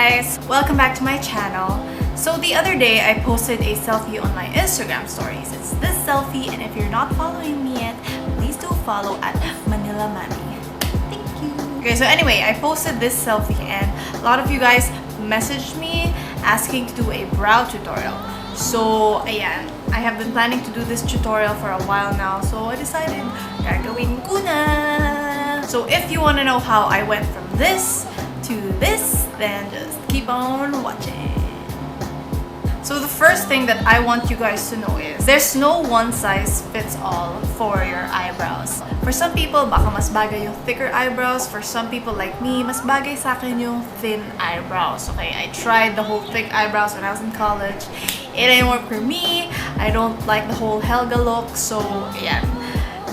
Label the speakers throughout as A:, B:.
A: guys! Welcome back to my channel. So the other day, I posted a selfie on my Instagram stories. It's this selfie, and if you're not following me yet, please do follow at Manila Mami. Thank you! Okay, so anyway, I posted this selfie and a lot of you guys messaged me asking to do a brow tutorial. So, ayan. I have been planning to do this tutorial for a while now, so I decided gagawin ko na! So if you want to know how I went from this to this, then just keep on watching. So the first thing that I want you guys to know is there's no one size fits all for your eyebrows. For some people, baka mas bagay yung thicker eyebrows. For some people like me, mas bagay sa akin yung thin eyebrows. Okay, I tried the whole thick eyebrows when I was in college. It didn't work for me. I don't like the whole Helga look. So, ayan.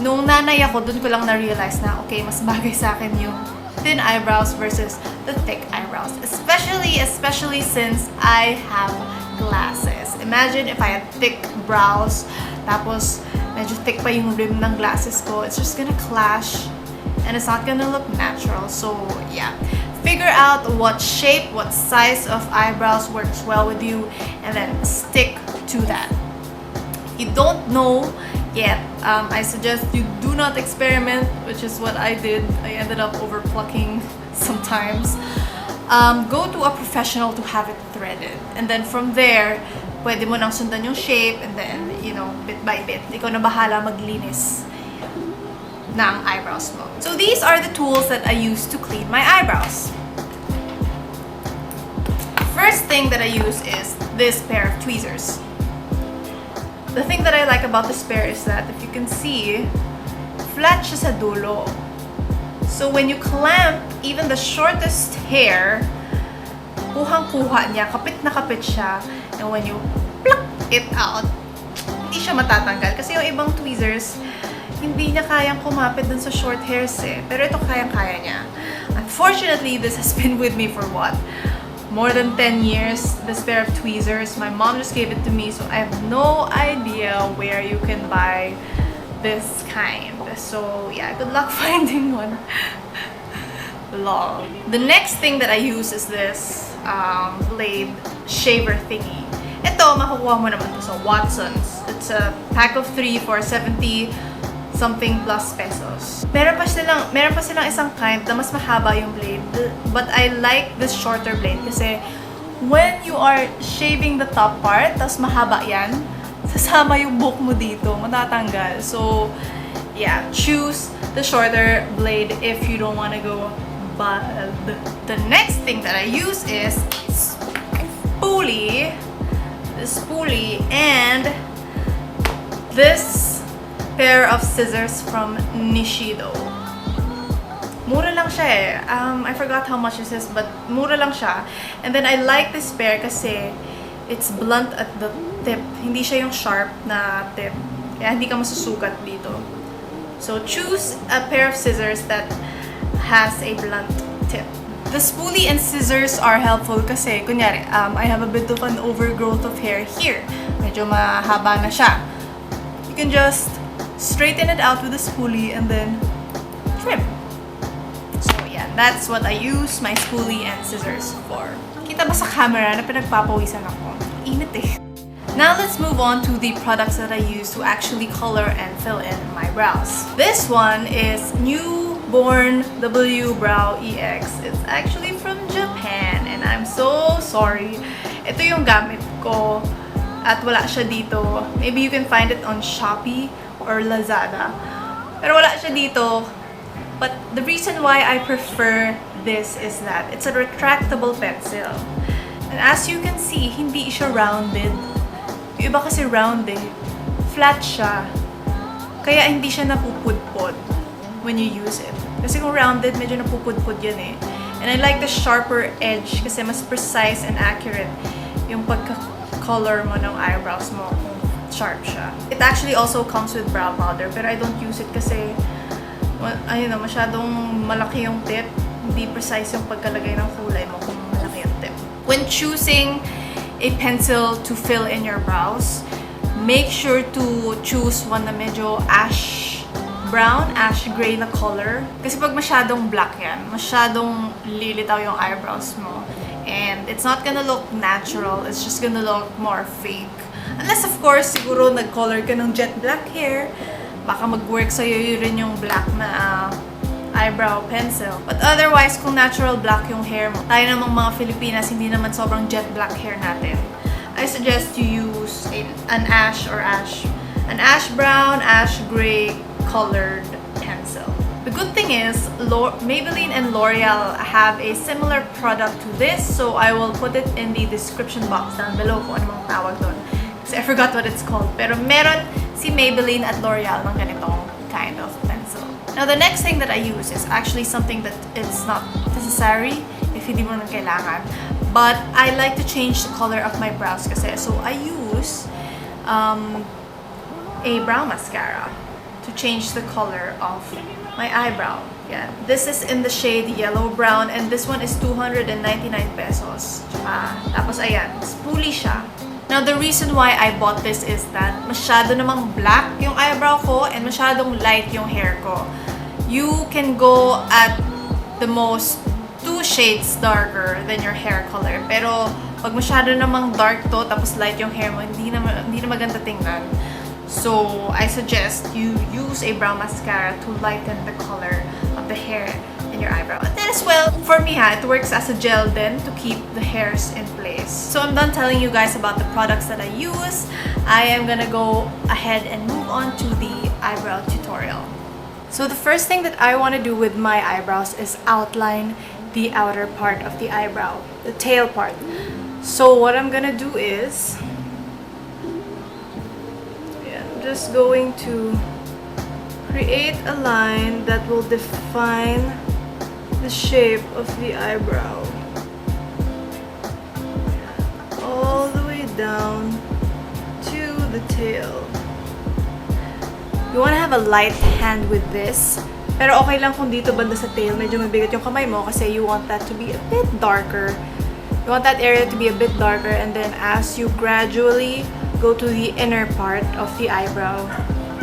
A: Nung nanay ako, dun ko lang na-realize na, okay, mas bagay sa akin yung thin eyebrows versus the thick eyebrows. Especially since I have glasses. Imagine if I had thick brows, tapos medyo thick pa yung rim ng glasses ko. It's just gonna clash and it's not gonna look natural. So, yeah. Figure out what shape, what size of eyebrows works well with you, and then stick to that. If you don't know yet, I suggest you do not experiment, which is what I did. I ended up overplucking sometimes. Go to a professional to have it threaded. And then from there, pwede mo nang sundan yung shape and then, you know, bit by bit. Ikaw na bahala maglinis ng eyebrows mo. So these are the tools that I use to clean my eyebrows. First thing that I use is this pair of tweezers. The thing that I like about this pair is that if you can see, flat siya sa dulo. So when you clamp even the shortest hair, kuhang-kuha niya, kapit na kapit siya. And when you pluck it out, hindi siya matatanggal. Kasi yung ibang tweezers, hindi niya kayang kumapit dun sa short hairs eh. Pero ito kayang-kaya niya. Unfortunately, this has been with me for what? More than 10 years, this pair of tweezers. My mom just gave it to me, so I have no idea where you can buy this kind. So yeah, good luck finding one. Lol. The next thing that I use is this blade shaver thingy. Ito, makukuha mo naman to sa Watson's. It's a pack of 3 for 70 something plus pesos. Meron pa silang isang kind na mas mahaba yung blade. But I like this shorter blade kasi when you are shaving the top part, tas mahaba yan, sasama yung buhok mo dito, matatanggal. So, yeah, choose the shorter blade if you don't want to go bald. The next thing that I use is spoolie. This spoolie and this pair of scissors from Nishido. Mura lang siya eh. I forgot how much this is, but mura lang siya. And then I like this pair kasi it's blunt at the tip. Hindi siya yung sharp na tip. Kaya hindi ka masusugat dito. So choose a pair of scissors that has a blunt tip. The spoolie and scissors are helpful kasi, kunyari, I have a bit of an overgrowth of hair here. Medyo mahaba na siya. You can just straighten it out with a spoolie and then trim. So yeah, that's what I use my spoolie and scissors for. Kita ba sa camera na pinagpapawisan ako? Init eh. Now let's move on to the products that I use to actually color and fill in my brows. This one is Newborn W Brow EX. It's actually from Japan and I'm so sorry. Ito yung gamit ko at wala siya dito. Maybe you can find it on Shopee or Lazada. Pero wala siya dito. But the reason why I prefer this is that it's a retractable pencil. And as you can see, hindi siya rounded. Yung iba kasi round eh. Flat siya. Kaya hindi siya napupudpod when you use it. Kasi kung rounded, medyo napupudpod yan eh. And I like the sharper edge kasi mas precise and accurate yung pagka-color mo ng eyebrows mo kung sharp siya. It actually also comes with brow powder, pero I don't use it kasi ayun na, masyadong malaki yung tip. Hindi precise yung pagkalagay ng kulay mo kung malaki yung tip. When choosing a pencil to fill in your brows, make sure to choose one na medyo ash brown, ash gray na color. Kasi pag masyadong black yan, masyadong lilitaw yung eyebrows mo. And it's not gonna look natural. It's just gonna look more fake. Unless, of course, siguro nag-color ka ng jet black hair. Baka mag-work sa'yo yun rin yung black na eyebrow pencil. But otherwise, kung natural black yung hair mo, tayo namang mga Filipinas, hindi naman sobrang jet black hair natin. I suggest you use an ash brown, ash gray colored pencil. The good thing is, Maybelline and L'Oreal have a similar product to this, so I will put it in the description box down below kung ano mang tawag doon. Kasi I forgot what it's called. Pero meron si Maybelline at L'Oreal ng ganitong kind of pencil. Now, the next thing that I use is actually something that is not necessary if hindi mo nang kailangan. But I like to change the color of my brows kasi. So, I use a brow mascara to change the color of my eyebrow. Yeah. This is in the shade yellow brown and this one is 299 pesos. Tapos ayan, spoolie siya. Now, the reason why I bought this is that masyado namang black yung eyebrow ko and masyadong light yung hair ko. You can go at the most 2 shades darker than your hair color. Pero pag masyado namang dark to tapos light yung hair mo, hindi na maganda tingnan. So, I suggest you use a brow mascara to lighten the color of the hair in your eyebrow. And then as well, for me it works as a gel then to keep the hairs in place. So, I'm done telling you guys about the products that I use. I am gonna go ahead and move on to the eyebrow tutorial. So, the first thing that I want to do with my eyebrows is outline the outer part of the eyebrow, the tail part. So, what I'm gonna do is just going to create a line that will define the shape of the eyebrow all the way down to the tail. You want to have a light hand with this, pero okay lang kung dito banda sa tail medyo mabigat yung kamay mo kasi you want that to be a bit darker. You want that area to be a bit darker, and then as you gradually go to the inner part of the eyebrow,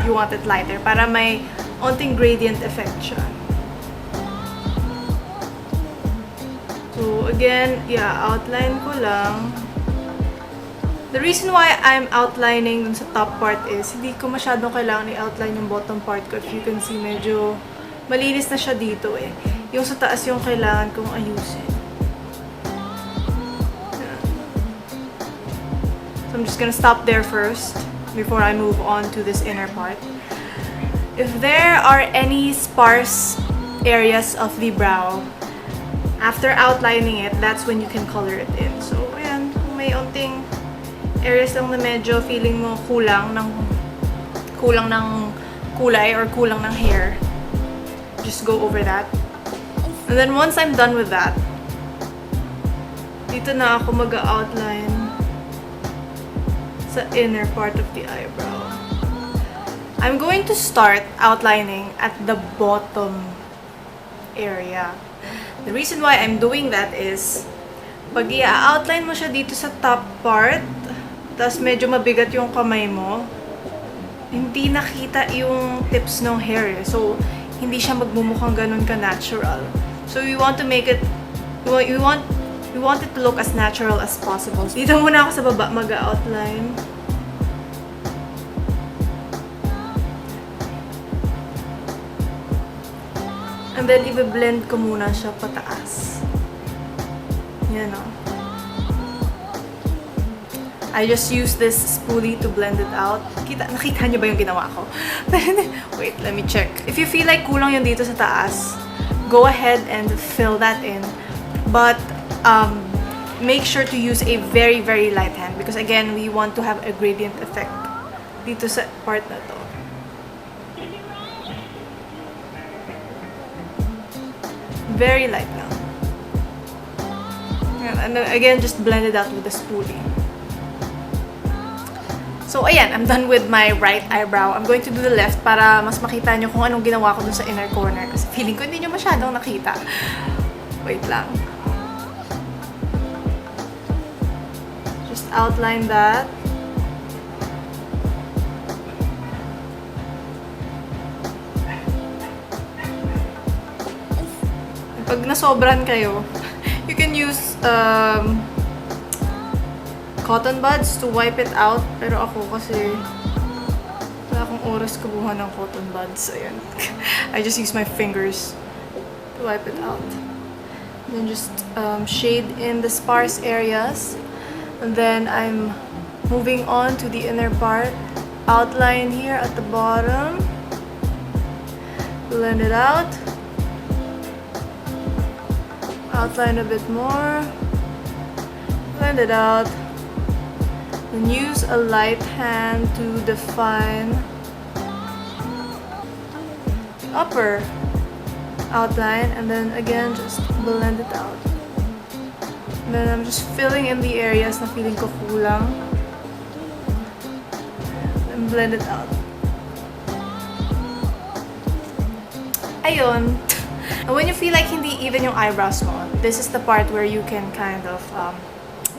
A: you want it lighter para may onting gradient effect siya. So again, yeah, outline ko lang. The reason why I'm outlining dun sa top part is hindi ko masyadong kailangan i-outline yung bottom part ko. If you can see, medyo malinis na siya dito eh. Yung sa taas yung kailangan kong ayusin. So I'm just gonna stop there first before I move on to this inner part. If there are any sparse areas of the brow, after outlining it, that's when you can color it in. So, ayan, kung may onting areas lang na medyo feeling mo kulang ng kulay or kulang ng hair, just go over that. And then once I'm done with that, dito na ako mag-outline sa inner part of the eyebrow. I'm going to start outlining at the bottom area. The reason why I'm doing that is pag i-outline mo siya dito sa top part, tas medyo mabigat yung kamay mo, hindi nakita yung tips ng hair eh. So, hindi siya magmumukhang ganun ka-natural. So, we want to make it, we want it to look as natural as possible. Dito muna ako sa baba mag-outline. And then, i-blend ko muna siya pataas. Yan o. I just use this spoolie to blend it out. Nakita niyo ba yung ginawa ko? Wait, let me check. If you feel like kulang yung dito sa taas, go ahead and fill that in. But, make sure to use a very, very light hand because again, we want to have a gradient effect dito sa part na to. Very light lang. And then again, just blend it out with the spoolie. So, ayan, I'm done with my right eyebrow. I'm going to do the left para mas makita nyo kung anong ginawa ko dun sa inner corner. Kasi feeling ko hindi nyo masyadong nakita. Wait lang. Just outline that. Pag nasobran kayo, you can use cotton buds to wipe it out. Pero ako kasi wala akong oras kumuha ng cotton buds. Ayan. I just use my fingers to wipe it out. And then just shade in the sparse areas. And then I'm moving on to the inner part. Outline here at the bottom. Blend it out. Outline a bit more. Blend it out. And use a light hand to define the upper outline. And then again, just blend it out. And then I'm just filling in the areas na feeling ko kulang. And blend it out. Ayun. And when you feel like hindi even yung eyebrows mo, this is the part where you can kind of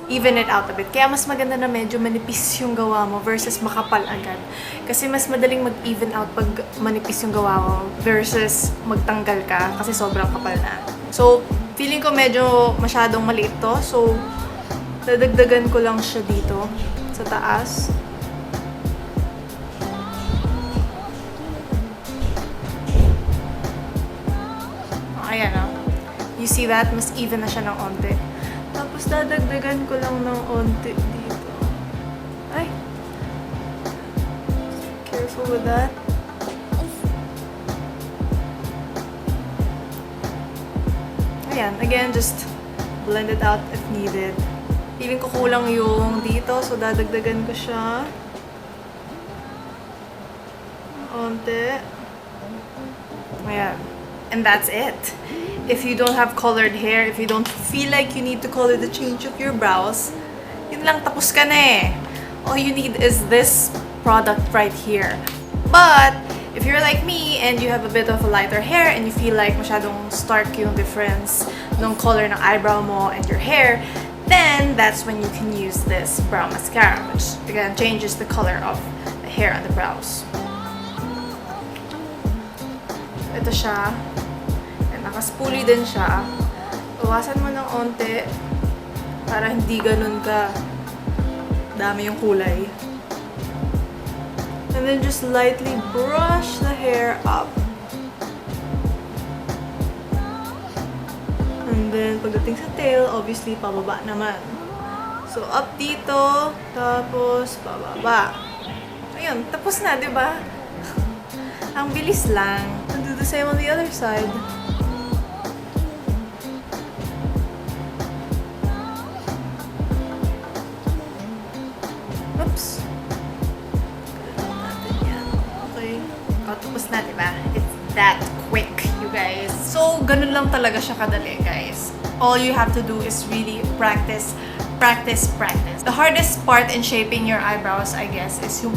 A: even it out a bit. Kaya mas maganda na medyo manipis yung gawa mo versus makapal agad. Kasi mas madaling mag-even out pag manipis yung gawa mo versus magtanggal ka kasi sobrang kapal na. So, feeling ko medyo masyadong maliit to. So, dadagdagan ko lang siya dito sa taas. Ayan o. You see that? Mas even na siya ng onte. Tapos dadagdagan ko lang ng onte dito. Ay! Careful with that. Ayan. Again, just blend it out if needed. Feeling ko kulang yung dito, so dadagdagan ko siya. Onte. Ayan. And that's it. If you don't have colored hair, if you don't feel like you need to color the change of your brows, yun lang, tapos ka na eh. All you need is this product right here. But, if you're like me and you have a bit of a lighter hair and you feel like masyadong stark yung difference ng color ng eyebrow mo and your hair, then that's when you can use this brow mascara, which again changes the color of the hair on the brows. Ito siya. Nakaspoolie din siya. Bawasan mo ng onte para hindi ganun ka dami yung kulay. And then just lightly brush the hair up. And then pagdating sa tail, obviously pababa naman. So up dito, tapos pababa. Ayun, tapos na, di ba? Ang bilis lang. And do the same on the other side. Oops. Natin yan. Okay. O, tapos na, diba? It's that quick, you guys. So, ganun lang talaga siya kadali, guys. All you have to do is really practice, practice, practice. The hardest part in shaping your eyebrows, I guess, is yung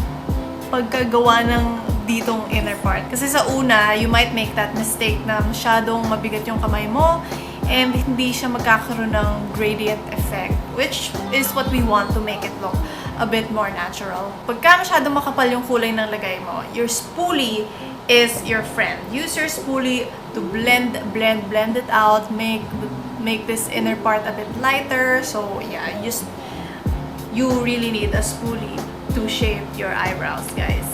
A: pagkagawa ng ditong inner part. Kasi sa una, you might make that mistake na masyadong mabigat yung kamay mo and hindi siya magkakaroon ng gradient effect, which is what we want to make it look a bit more natural. Pagka masyadong makapal yung kulay ng lagay mo, your spoolie is your friend. Use your spoolie to blend it out, make this inner part a bit lighter. So yeah, you really need a spoolie to shape your eyebrows, guys.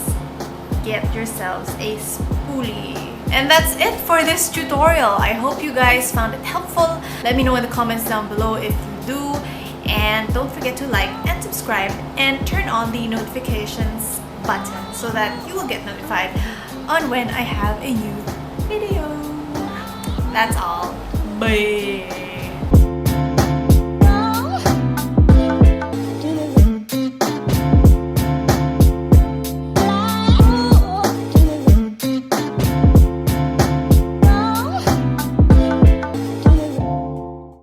A: Get yourselves a spoolie. And that's it for this tutorial. I hope you guys found it helpful. Let me know in the comments down below if you do. And don't forget to like and subscribe and turn on the notifications button so that you will get notified on when I have a new video. That's all. Bye!